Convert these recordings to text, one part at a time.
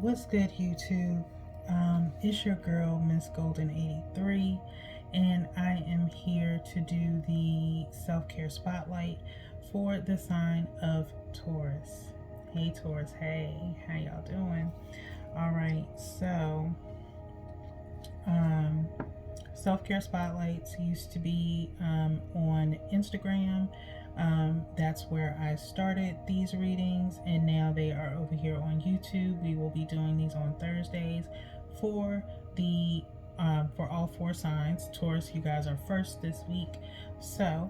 What's good, YouTube? It's your girl, Miss Golden 83, and I am here to do the self-care spotlight for the sign of Taurus. Hey Taurus, hey, how y'all doing? All right, so um, self-care spotlights used to be on Instagram. That's where I started these readings, and now they are over here on YouTube. We will be doing these on Thursdays for the for all four signs. Taurus, you guys are first this week, so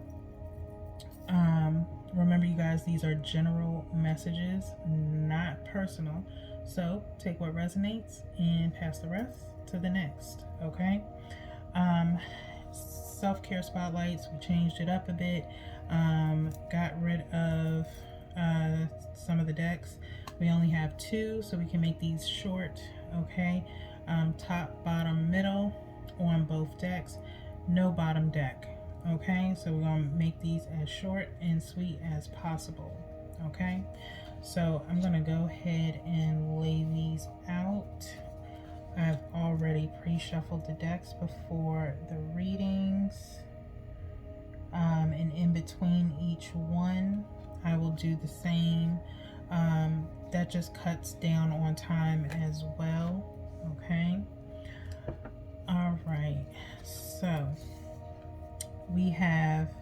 remember, you guys, these are general messages, not personal. So take what resonates and pass the rest to the next. Okay. Um, self-care spotlights, we changed it up a bit. Got rid of some of the decks. We only have two, so we can make these short. Okay. Top, bottom, middle on both decks. No bottom deck. Okay, so we're going to make these as short and sweet as possible. Okay, so I'm going to go ahead and lay these out. I've already pre-shuffled the decks before the readings, and in between each one I will do the same. That just cuts down on time as well. Okay, all right, so we have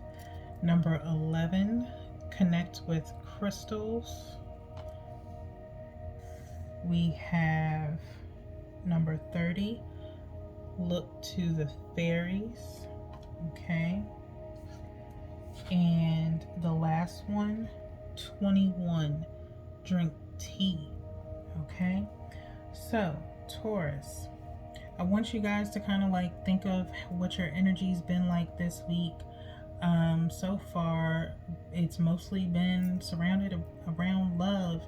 number 11, connect with crystals. We have number 30, look to the fairies. Okay. And the last one, 21, drink tea. Okay. So, Taurus, I want you guys to kind of like think of what your energy's been like this week. So far, it's mostly been surrounded around love.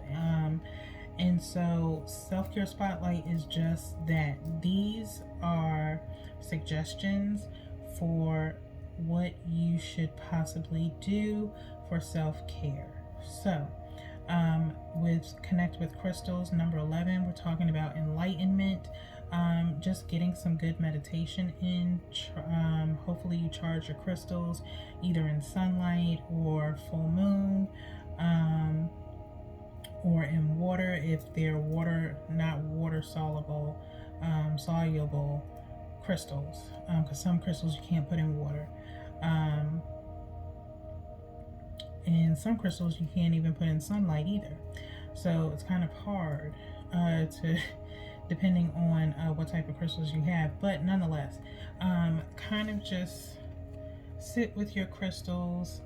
And so self-care spotlight is just that. These are suggestions for what you should possibly do for self-care. So with connect with crystals, number 11, we're talking about enlightenment. Just getting some good meditation in. Hopefully you charge your crystals either in sunlight or full moon, or in water if they're not water soluble, soluble crystals, because some crystals you can't put in water, and some crystals you can't even put in sunlight either. So it's kind of hard to depending on what type of crystals you have, but nonetheless, kind of just sit with your crystals.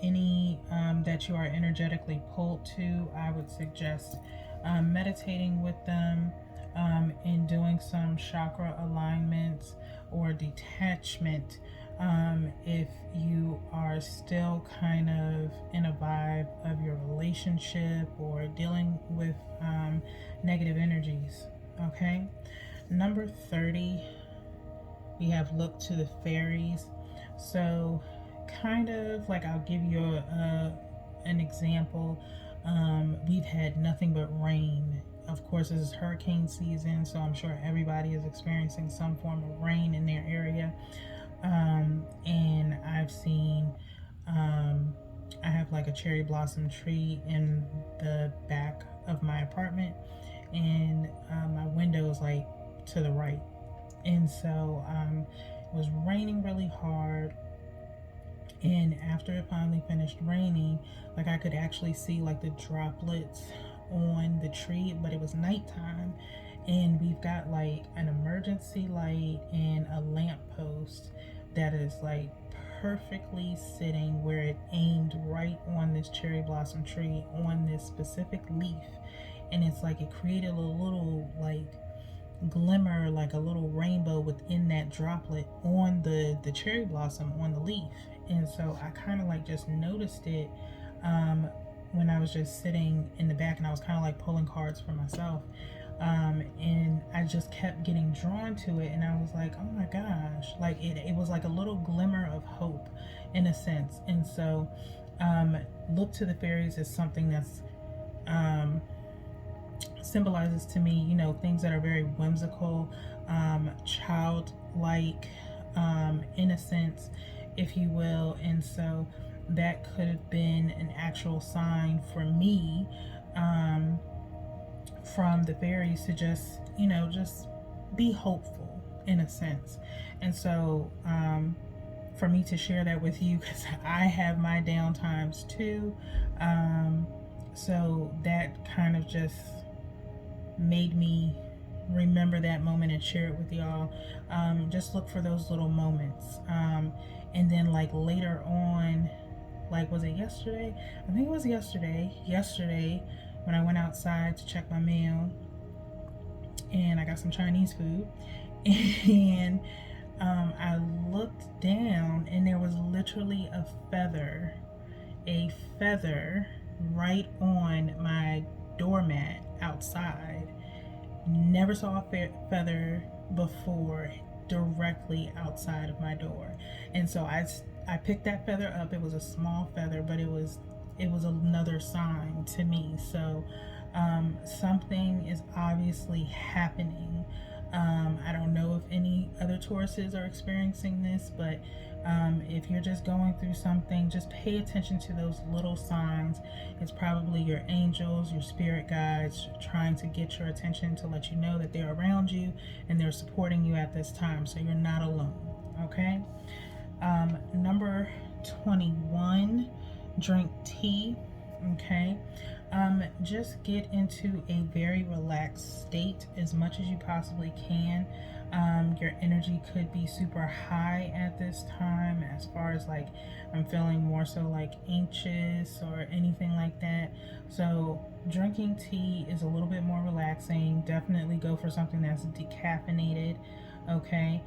Any that you are energetically pulled to, I would suggest meditating with them, and doing some chakra alignments or detachment. If you are still kind of in a vibe of your relationship or dealing with negative energies. Okay, number 30, we have look to the fairies. So kind of like, I'll give you an example. We've had nothing but rain. Of course, this is hurricane season, so I'm sure everybody is experiencing some form of rain in their area. And I've seen, I have like a cherry blossom tree in the back of my apartment, and my window is like to the right. And so it was raining really hard, and after it finally finished raining, like I could actually see like the droplets on the tree, but it was nighttime, and we've got like an emergency light and a lamp post that is like perfectly sitting where it aimed right on this cherry blossom tree on this specific leaf. And it's like it created a little like glimmer, like a little rainbow within that droplet on the cherry blossom on the leaf. And so I kind of like just noticed it when I was just sitting in the back, and I was kind of like pulling cards for myself, and I just kept getting drawn to it, and I was like, oh my gosh, like it was like a little glimmer of hope in a sense. And so look to the fairies is something that's symbolizes to me, things that are very whimsical, childlike, innocence, if you will. And so that could have been an actual sign for me, from the fairies to just be hopeful in a sense. And so, for me to share that with you, because I have my down times too. So that kind of just made me remember that moment and share it with y'all. Just look for those little moments. And then, like, later on, like, was it yesterday? I think it was yesterday when I went outside to check my mail, and I got some Chinese food, and I looked down, and there was literally a feather right on my doormat outside. Never saw a feather before directly outside of my door. And so I picked that feather up. It was a small feather, but it was another sign to me. So something is obviously happening. I don't know if any other Tauruses are experiencing this, but if you're just going through something, just pay attention to those little signs. It's probably your angels, your spirit guides trying to get your attention to let you know that they're around you and they're supporting you at this time, so you're not alone. Okay. Number 21, drink tea. Okay. Just get into a very relaxed state as much as you possibly can. Your energy could be super high at this time, as far as like I'm feeling more so like anxious or anything like that. So drinking tea is a little bit more relaxing. Definitely go for something that's decaffeinated. Okay.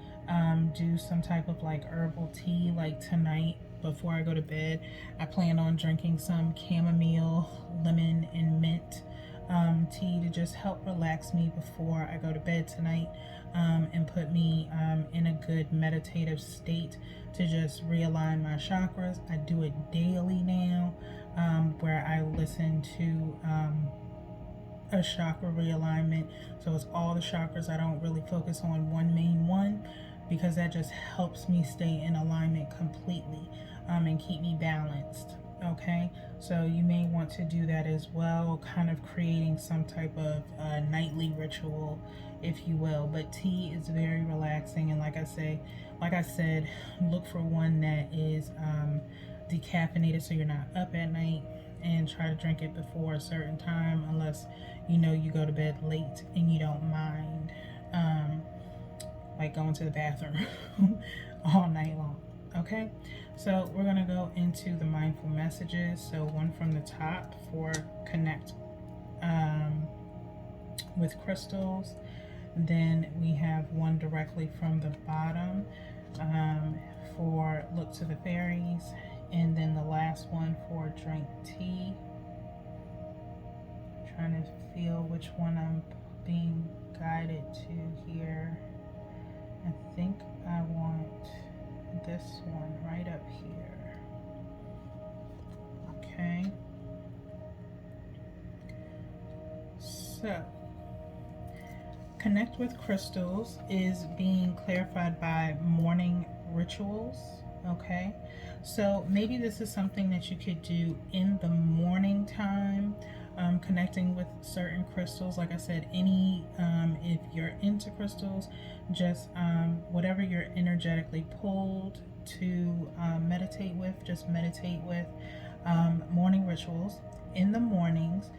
Do some type of like herbal tea. Like tonight, before I go to bed, I plan on drinking some chamomile, lemon, and mint tea to just help relax me before I go to bed tonight, and put me in a good meditative state to just realign my chakras. I do it daily now, where I listen to a chakra realignment. So it's all the chakras. I don't really focus on one main one, because that just helps me stay in alignment completely, and keep me balanced. Okay, so you may want to do that as well, kind of creating some type of nightly ritual, if you will. But tea is very relaxing, and like I said, look for one that is decaffeinated, so you're not up at night, and try to drink it before a certain time, unless you go to bed late and you don't mind like going to the bathroom all night long. Okay, so we're gonna go into the mindful messages. So one from the top for connect with crystals. Then we have one directly from the bottom for look to the fairies, and then the last one for drink tea. Trying to feel which one I'm being guided to here. I think I want this one right up here. Okay. So, connect with crystals is being clarified by morning rituals. Okay. So maybe this is something that you could do in the morning time. Connecting with certain crystals. Like I said, if you're into crystals, just whatever you're energetically pulled to meditate with, just meditate with. Morning rituals. In the mornings,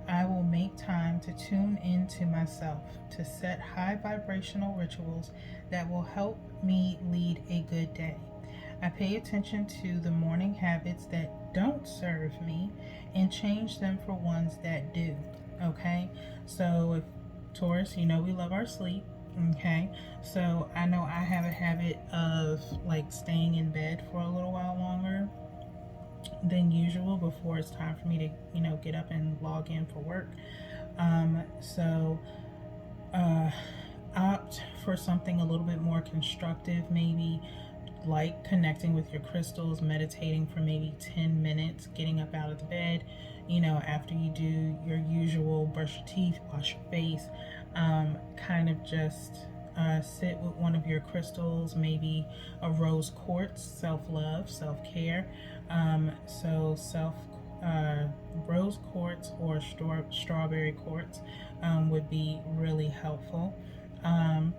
I will make time to tune into myself, to set high vibrational rituals that will help me lead a good day. I pay attention to the morning habits that don't serve me and change them for ones that do. Okay, so if Taurus, we love our sleep. Okay, so I know I have a habit of like staying in bed for a little while longer than usual before it's time for me to get up and log in for work. So opt for something a little bit more constructive, maybe like connecting with your crystals, meditating for maybe 10 minutes, getting up out of the bed, after you do your usual brush your teeth, wash your face, kind of just sit with one of your crystals, maybe a rose quartz, self-love, self-care. So rose quartz or strawberry quartz would be really helpful. Um,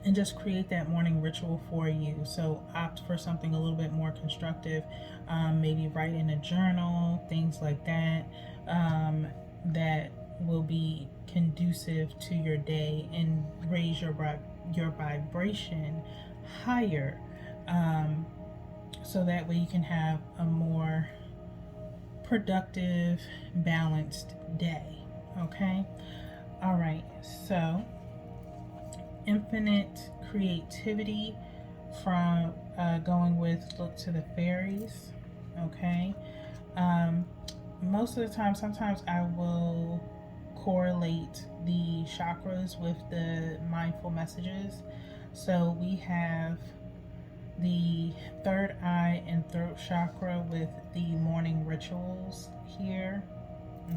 and just create that morning ritual for you. So opt for something a little bit more constructive. Maybe write in a journal, things like that, that will be conducive to your day and raise your vibration higher, so that way you can have a more productive, balanced day. Okay? All right, so infinite creativity from going with look to the fairies. Okay, most of the time, sometimes I will correlate the chakras with the mindful messages. So we have the third eye and throat chakra with the morning rituals here.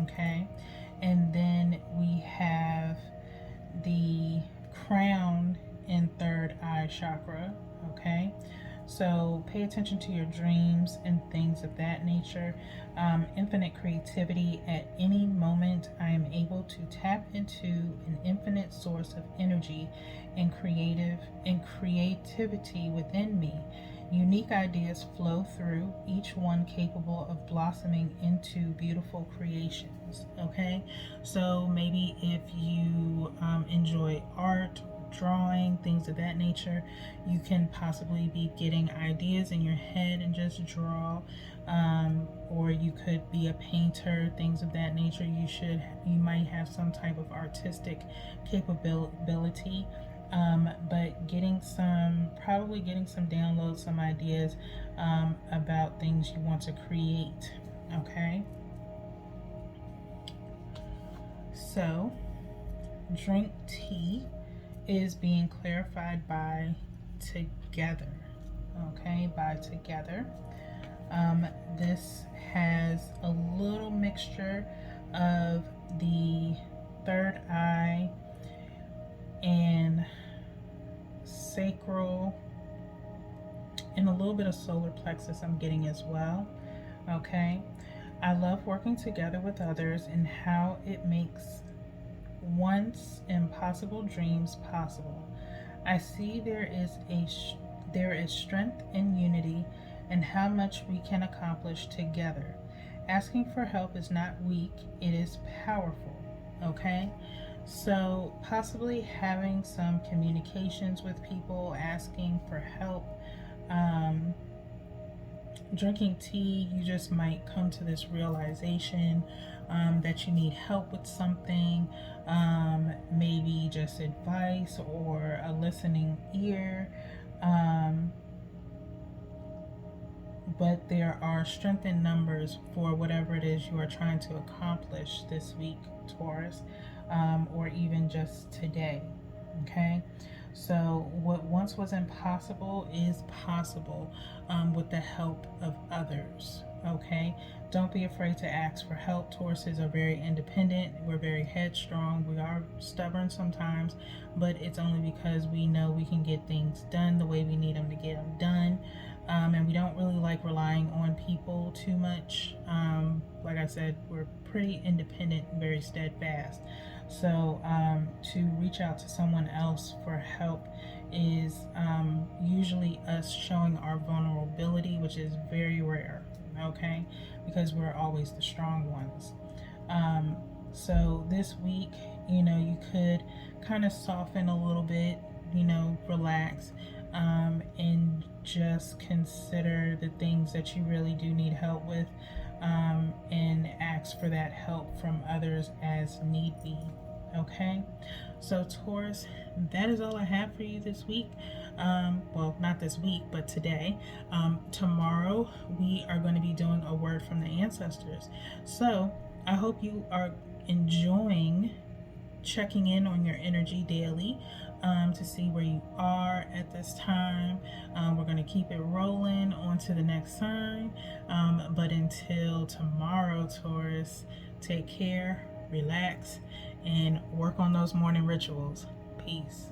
Okay, and then we have the crown and third eye chakra. Okay, so pay attention to your dreams and things of that nature. Infinite creativity. At any moment, I am able to tap into an infinite source of energy and creativity within me. Unique ideas flow through, each one capable of blossoming into beautiful creations. Okay, so maybe if you enjoy art, drawing, things of that nature, you can possibly be getting ideas in your head and just draw. Or you could be a painter, things of that nature. You might have some type of artistic capability. But probably getting some downloads, some ideas about things you want to create. Okay, so drink tea is being clarified by together. Okay, by together. This has a little mixture of the third eye and sacral and a little bit of solar plexus I'm getting as well. Okay, I love working together with others and how it makes once impossible dreams possible. I see there is strength in unity and how much we can accomplish together. Asking for help is not weak, it is powerful. Okay? So, possibly having some communications with people, asking for help. Drinking tea, you just might come to this realization that you need help with something, maybe just advice or a listening ear. But there are strength in numbers for whatever it is you are trying to accomplish this week, Taurus, or even just today. Okay, so what once was impossible is possible with the help of others. Okay, don't be afraid to ask for help. Tauruses are very independent. We're very headstrong. We are stubborn sometimes, but it's only because we know we can get things done the way we need them to get them done. And we don't really like relying on people too much. Like I said, we're pretty independent and very steadfast. So to reach out to someone else for help is usually us showing our vulnerability, which is very rare, okay? Because we're always the strong ones. So this week, you could kind of soften a little bit, relax, and just consider the things that you really do need help with, and ask for that help from others as need be. Okay, so Taurus, that is all I have for you this week. Well, not this week, but today. Tomorrow we are going to be doing a word from the ancestors. So I hope you are enjoying checking in on your energy daily. to see where you are at this time. We're going to keep it rolling on to the next sign. But until tomorrow, Taurus, take care, relax, and work on those morning rituals. Peace.